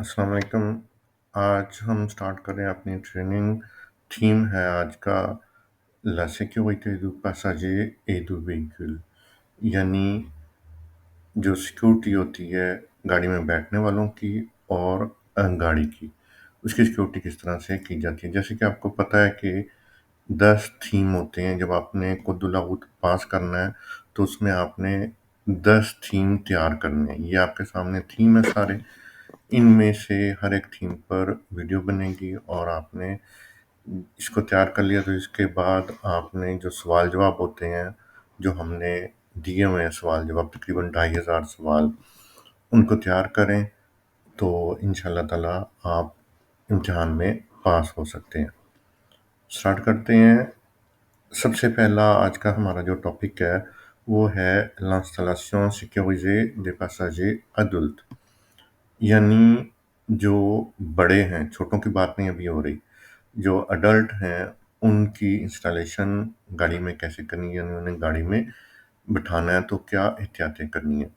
अस्सलाम वालेकुम। आज हम स्टार्ट कर रहे हैं अपनी ट्रेनिंग। थीम है आज का La sécurité du passager et du véhicule, यानी जो सिक्योरिटी होती है गाड़ी में बैठने वालों की और गाड़ी की, उसकी सिक्योरिटी किस तरह से की जाती है। जैसे कि आपको पता है कि 10 थीम होते हैं। जब आपने कुद्दुलाउद पास करना है तो उसमें आपने 10 थीम तैयार करने हैं। ये आपके सामने थीम है सारे। इनमें से हर एक थीम पर वीडियो बनेगी और आपने इसको तैयार कर लिया तो इसके बाद आपने जो सवाल जवाब होते हैं, जो हमने दिए हुए हैं सवाल जवाब, तकरीबन 2500 सवाल, उनको तैयार करें तो इंशाल्लाह ताला आप इम्तिहान में पास हो सकते हैं। स्टार्ट करते हैं। सबसे पहला आज का हमारा जो टॉपिक है वो है l'installation sécurisée des passagers adultes, यानी जो बड़े हैं, छोटों की बात नहीं अभी हो रही, जो अडल्ट हैं उनकी इंस्टॉलेशन गाड़ी में कैसे करनी है, यानी उन्हें गाड़ी में बिठाना है तो क्या एहतियातें करनी है।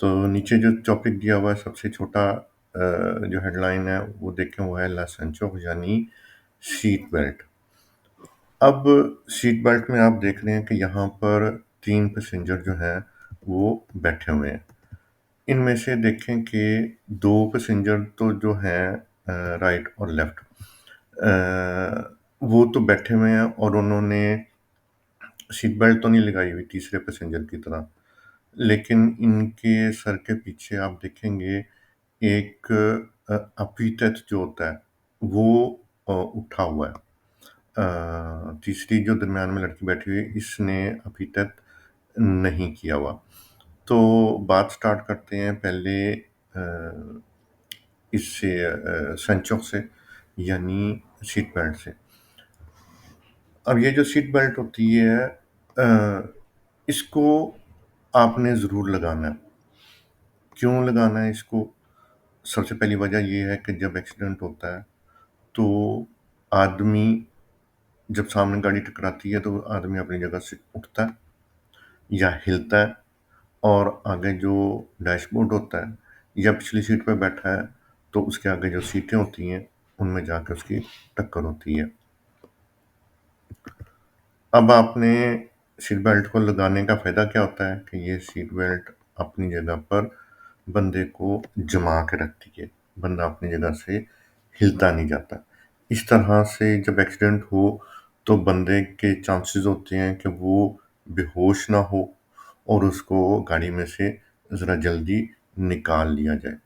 तो नीचे जो टॉपिक दिया हुआ है सबसे छोटा जो हेडलाइन है वो देखें, वो है लासेंचो, यानी सीट बेल्ट। अब सीट बेल्ट में आप देख रहे हैं कि यहाँ पर 3 पैसेंजर जो हैं वो बैठे हुए हैं। इनमें से देखें कि 2 पैसेंजर तो जो हैं राइट और लेफ्ट, वो तो बैठे हुए हैं और उन्होंने सीट बेल्ट तो नहीं लगाई हुई तीसरे पैसेंजर की तरह, लेकिन इनके सर के पीछे आप देखेंगे एक अपीतत जो होता है वो उठा हुआ है। तीसरी जो दरमियान में लड़की बैठी हुई है इसने अभी तक नहीं किया हुआ। तो बात स्टार्ट करते हैं पहले इससे संचों से, यानी सीट बेल्ट से। अब ये जो सीट बेल्ट होती है इसको आपने ज़रूर लगाना है। क्यों लगाना है इसको? सबसे पहली वजह ये है कि जब एक्सीडेंट होता है तो आदमी, जब सामने गाड़ी टकराती है तो आदमी अपनी जगह से उठता है या हिलता है और आगे जो डैशबोर्ड होता है या पिछली सीट पे बैठा है तो उसके आगे जो सीटें होती हैं उनमें जाकर उसकी टक्कर होती है। अब आपने सीट बेल्ट को लगाने का फ़ायदा क्या होता है कि ये सीट बेल्ट अपनी जगह पर बंदे को जमा के रखती है। बंदा अपनी जगह से हिलता नहीं जाता। इस तरह से जब एक्सीडेंट हो तो बंदे के चांसेस होते हैं कि वो बेहोश ना हो और उसको गाड़ी में से ज़रा जल्दी निकाल लिया जाए।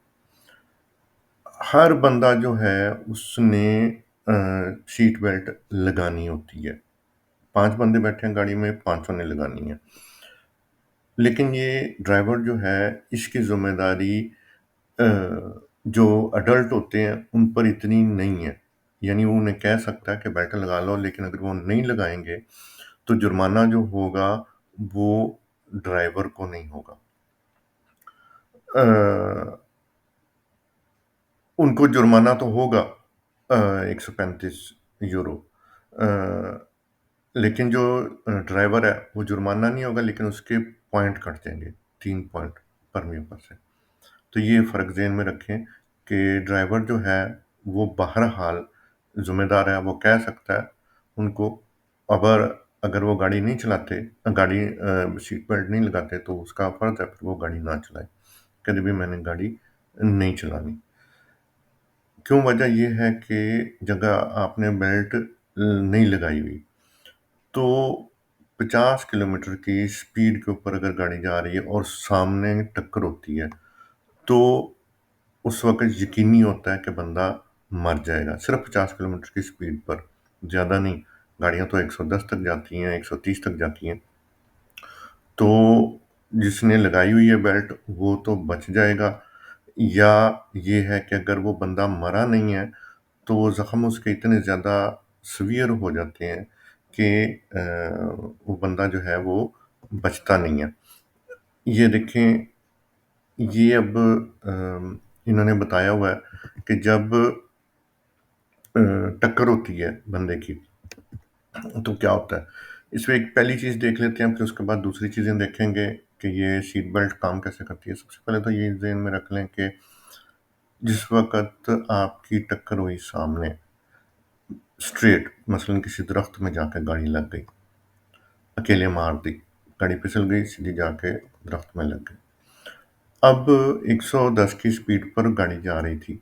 हर बंदा जो है उसने सीट बेल्ट लगानी होती है। 5 बंदे बैठे हैं गाड़ी में, पाँचों ने लगानी है। लेकिन ये ड्राइवर जो है इसकी ज़िम्मेदारी जो अडल्ट होते हैं उन पर इतनी नहीं है। यानी वो उन्हें कह सकता है कि बेल्ट लगा लो, लेकिन अगर वो नहीं लगाएँगे तो जुर्माना जो होगा वो ड्राइवर को नहीं होगा। अ, उनको जुर्माना तो होगा 135 यूरो, लेकिन जो ड्राइवर है वो जुर्माना नहीं होगा, लेकिन उसके पॉइंट कट जाएँगे, 3 पॉइंट परमी ऊपर से। तो ये फ़र्क ज़हन में रखें कि ड्राइवर जो है वो बहरहाल ज़िम्मेदार है। वो कह सकता है उनको, अगर अगर वो गाड़ी नहीं चलाते, सीट बेल्ट नहीं लगाते तो उसका फ़र्ज़ है फिर वो गाड़ी ना चलाए। कभी भी मैंने गाड़ी नहीं चलानी। क्यों? वजह ये है कि जगह आपने बेल्ट नहीं लगाई हुई तो 50 किलोमीटर की स्पीड के ऊपर अगर गाड़ी जा रही है और सामने टक्कर होती है तो उस वक़्त यकीनी होता है कि बंदा मर जाएगा, सिर्फ़ 50 किलोमीटर की स्पीड पर, ज़्यादा नहीं। गाड़ियाँ तो 110 तक जाती हैं, 130 तक जाती हैं। तो जिसने लगाई हुई है बेल्ट वो तो बच जाएगा, या ये है कि अगर वो बंदा मरा नहीं है तो वो ज़ख्म उसके इतने ज़्यादा सीवियर हो जाते हैं कि वो बंदा जो है वो बचता नहीं है। ये देखें, ये अब इन्होंने बताया हुआ है कि जब टक्कर होती है बंदे की तो क्या होता है। इसमें एक पहली चीज़ देख लेते हैं, फिर उसके बाद दूसरी चीज़ें देखेंगे कि ये सीट बेल्ट काम कैसे करती है। सबसे पहले तो ये ज़हन में रख लें कि जिस वक़्त आपकी टक्कर हुई सामने, स्ट्रेट मसलन किसी दरख़्त में जाके गाड़ी लग गई, अकेले मार दी, गाड़ी फिसल गई, सीधी जाके दरख़्त में लग गई। अब 110 की स्पीड पर गाड़ी जा रही थी।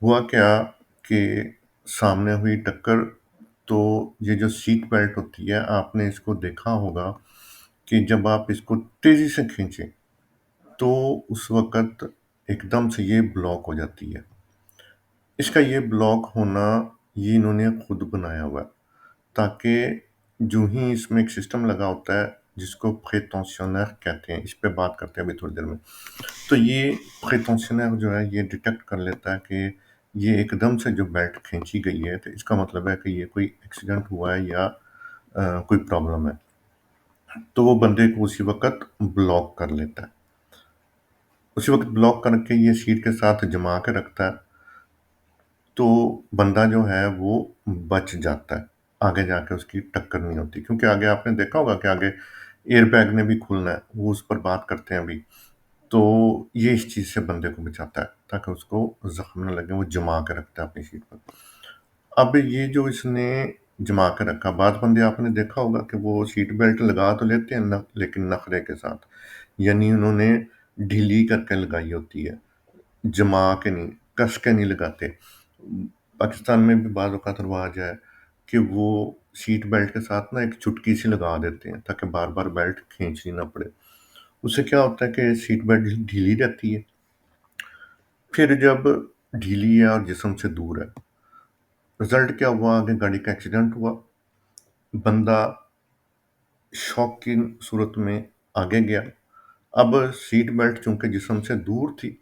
हुआ क्या कि सामने हुई टक्कर, तो ये जो सीट बेल्ट होती है, आपने इसको देखा होगा कि जब आप इसको तेज़ी से खींचें, तो उस वक़्त एकदम से ये ब्लॉक हो जाती है। इसका ये ब्लॉक होना, ये इन्होंने खुद बनाया हुआ है, ताकि जो ही इसमें एक सिस्टम लगा होता है जिसको प्रेटेंशनर कहते हैं, इस पे बात करते हैं अभी थोड़ी देर में। तो ये प्रेटेंशनर जो है, ये डिटेक्ट कर लेता है कि ये एकदम से जो बेल्ट खींची गई है, तो इसका मतलब है कि ये कोई एक्सीडेंट हुआ है या कोई प्रॉब्लम है। तो वो बंदे को उसी वक़्त ब्लॉक कर लेता है। उसी वक़्त ब्लॉक करके ये सीट के साथ जमा के रखता है, तो बंदा जो है वो बच जाता है। आगे जाके उसकी टक्कर नहीं होती, क्योंकि आगे आपने देखा होगा कि आगे एयरबैग ने भी खुलना है, वो उस पर बात करते हैं अभी। तो ये इस चीज़ से बंदे को बचाता है, ताकि उसको ज़ख्म ना लगे, वो जमा के रखता है अपनी सीट पर। अब ये जो इसने जमा के रखा, बाद बंदे आपने देखा होगा कि वो सीट बेल्ट लगा तो लेते हैं न, लेकिन नखरे के साथ, यानी उन्होंने ढीली करके लगाई होती है, जमा के नहीं, कस के नहीं लगाते। पाकिस्तान में भी बाज़ औक़ात रिवाज है कि वो सीट बेल्ट के साथ ना एक चुटकी सी लगा देते हैं, ताकि बार-बार बेल्ट खींचनी ना पड़े। उससे क्या होता है कि सीट बेल्ट ढीली रहती है। फिर जब ढीली है और जिस्म से दूर है, रिज़ल्ट क्या हुआ, आगे गाड़ी का एक्सीडेंट हुआ। बंदा शॉक की सूरत में आगे गया। अब सीट बेल्ट चूँकि जिस्म से दूर थी,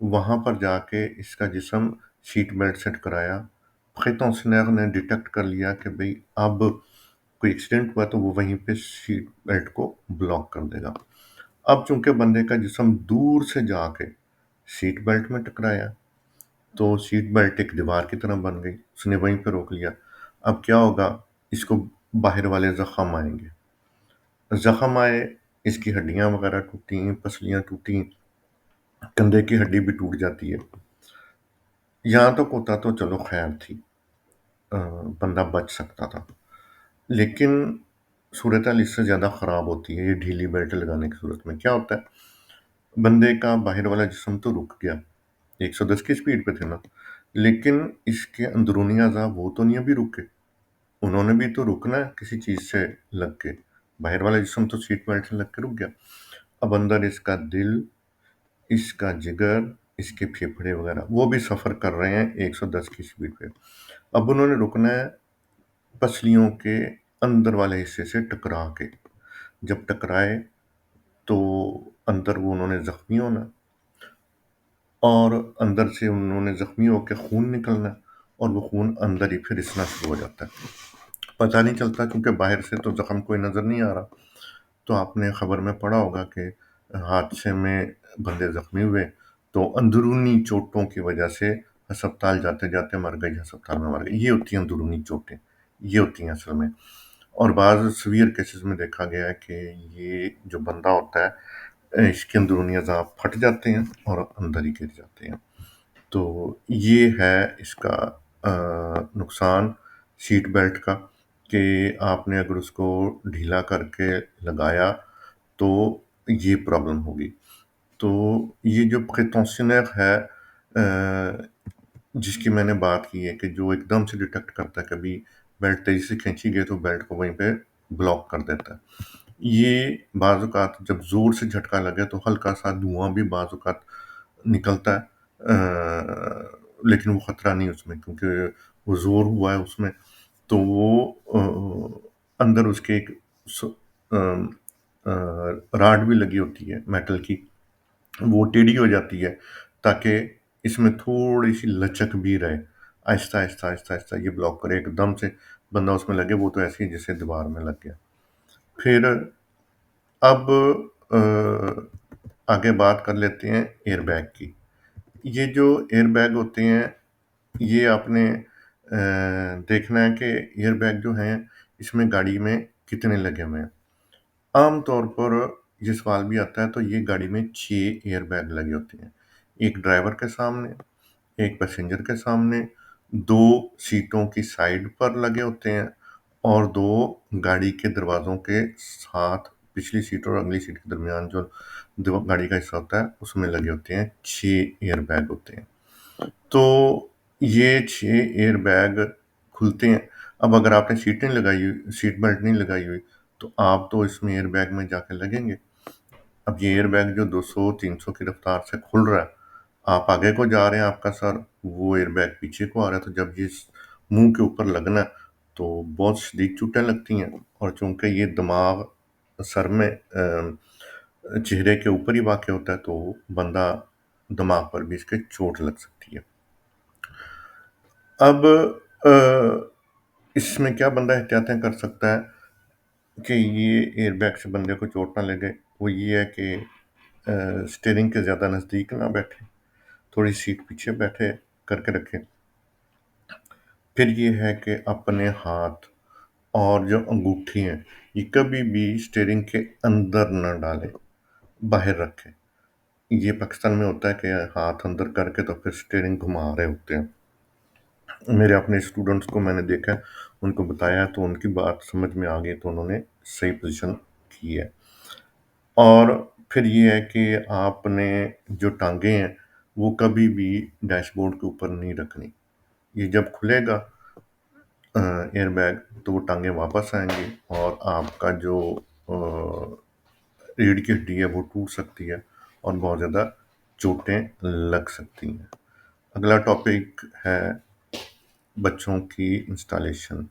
वहाँ पर जाके इसका जिस्म सीट बेल्ट से टकराया। प्रेटेंशनर ने डिटेक्ट कर लिया कि भई अब कोई एक्सीडेंट हुआ, तो वो वहीं पे सीट बेल्ट को ब्लॉक कर देगा। अब चूँकि बंदे का जिस्म दूर से जाके सीट बेल्ट में टकराया, तो सीट बेल्ट एक दीवार की तरह बन गई, उसने वहीं पे रोक लिया। अब क्या होगा, इसको बाहर वाले ज़ख़म आएँगे। ज़ख़म आए, इसकी हड्डियाँ वग़ैरह टूटी, पसलियाँ टूटी, कंधे की हड्डी भी टूट जाती है। यहाँ तक होता तो चलो खैर थी, बंदा बच सकता था। लेकिन सूरत-हाल इससे ज़्यादा ख़राब होती है, ये ढीली बेल्ट लगाने की सूरत में। क्या होता है, बंदे का बाहर वाला जिस्म तो रुक गया, 110 की स्पीड पे थे ना, लेकिन इसके अंदरूनी अज़ा वो तो नहीं अभी रुके। उन्होंने भी तो रुकना है किसी चीज़ से लग के। बाहर वाला जिस्म तो सीट बेल्ट से लग के रुक गया। अब अंदर इसका दिल, इसका जिगर, इसके फेफड़े वग़ैरह वो भी सफ़र कर रहे हैं 110 की स्पीड पे। अब उन्होंने रुकना है पसलियों के अंदर वाले हिस्से से टकरा के। जब टकराए, तो अंदर वो उन्होंने ज़ख्मी होना, और अंदर से उन्होंने ज़ख्मी होके खून निकलना, और वो खून अंदर ही फिर रिसना शुरू हो जाता है। पता नहीं चलता, क्योंकि बाहर से तो ज़ख्म कोई नज़र नहीं आ रहा। तो आपने खबर में पढ़ा होगा कि हादसे में बंदे ज़ख्मी हुए, तो अंदरूनी चोटों की वजह से अस्पताल जाते-जाते मर गए, अस्पताल में मर गए। ये होती हैं अंदरूनी चोटें, ये होती हैं असल में। और बाज़ सीवियर केसेस में देखा गया है कि ये जो बंदा होता है, इसके अंदरूनी अज़ा फट जाते हैं और अंदर ही गिर जाते हैं। तो ये है इसका नुकसान सीट बेल्ट का, कि आपने अगर उसको ढीला करके लगाया, तो ये प्रॉब्लम होगी। तो ये जो प्रिकॉशनर है, जिसकी मैंने बात की है, कि जो एकदम से डिटेक्ट करता है, कभी बेल्ट तेज़ी से खींची गई तो बेल्ट को वहीं पे ब्लॉक कर देता है। ये बाज़ औक़ात जब ज़ोर से झटका लगे, तो हल्का-सा धुआँ भी बाज़ औक़ात निकलता है, लेकिन वो खतरा नहीं उसमें, क्योंकि वो ज़ोर हुआ है उसमें, तो वो अंदर उसके एक राड भी लगी होती है मेटल की, वो टेढ़ी हो जाती है, ताकि इसमें थोड़ी-सी लचक भी रहे। आहिस्ता-आहिस्ता, आहिस्ता-आहिस्ता ये ब्लॉक करे, एकदम से बंदा उसमें लगे, वो तो ऐसे ही जैसे दीवार में लग गया। फिर अब आगे बात कर लेते हैं एयरबैग की। ये जो एयरबैग होते हैं, ये आपने देखना है कि एयरबैग जो हैं, इसमें गाड़ी में कितने लगे हुए हैं। आम तौर पर ये सवाल भी आता है, तो ये गाड़ी में 6 एयरबैग लगे होते हैं। एक ड्राइवर के सामने, एक पैसेंजर के सामने, 2 सीटों की साइड पर लगे होते हैं और 2 गाड़ी के दरवाज़ों के साथ पिछली सीट और अगली सीट के दरमियान जो गाड़ी का हिस्सा होता है उसमें लगे होते हैं 6 एयर बैग होते हैं। तो ये 6 एयर बैग खुलते हैं। अब अगर आपने सीट बेल्ट नहीं लगाई हुई, तो आप तो इसमें एयर बैग में जाके लगेंगे। अब ये एयर बैग जो 200-300 की रफ्तार से खुल रहा है, आप आगे को जा रहे हैं, आपका सर, वो एयर बैग पीछे को आ रहा है, तो जब ये मुंह के ऊपर लगना है, तो बहुत शदीद चोटें लगती हैं। और चूंकि ये दिमाग सर में चेहरे के ऊपर ही वाक़ होता है, तो बंदा दिमाग पर भी इसके चोट लग सकती है। अब इसमें क्या बंदा एहतियातें कर सकता है कि ये एयर बैग से बंदे को चोट ना लगे? वो ये है कि स्टीयरिंग के ज़्यादा नज़दीक ना बैठे, थोड़ी सीट पीछे बैठे करके रखें। फिर ये है कि अपने हाथ और जो अंगूठी हैं, ये कभी भी स्टीयरिंग के अंदर न डालें, बाहर रखें। ये पाकिस्तान में होता है कि हाथ अंदर करके तो फिर स्टीयरिंग घुमा रहे होते हैं। मेरे अपने स्टूडेंट्स को मैंने देखा है, उनको बताया तो उनकी बात समझ में आ गई, तो उन्होंने सही पोज़ीशन की है। और फिर ये है कि आपने जो टाँगें हैं, वो कभी भी डैशबोर्ड के ऊपर नहीं रखनी। ये जब खुलेगा एयर बैग, तो वो टाँगें वापस आएँगी और आपका जो रीढ़ की हड्डी है वो टूट सकती है और बहुत ज़्यादा चोटें लग सकती हैं। अगला टॉपिक है बच्चों की इंस्टॉलेशन।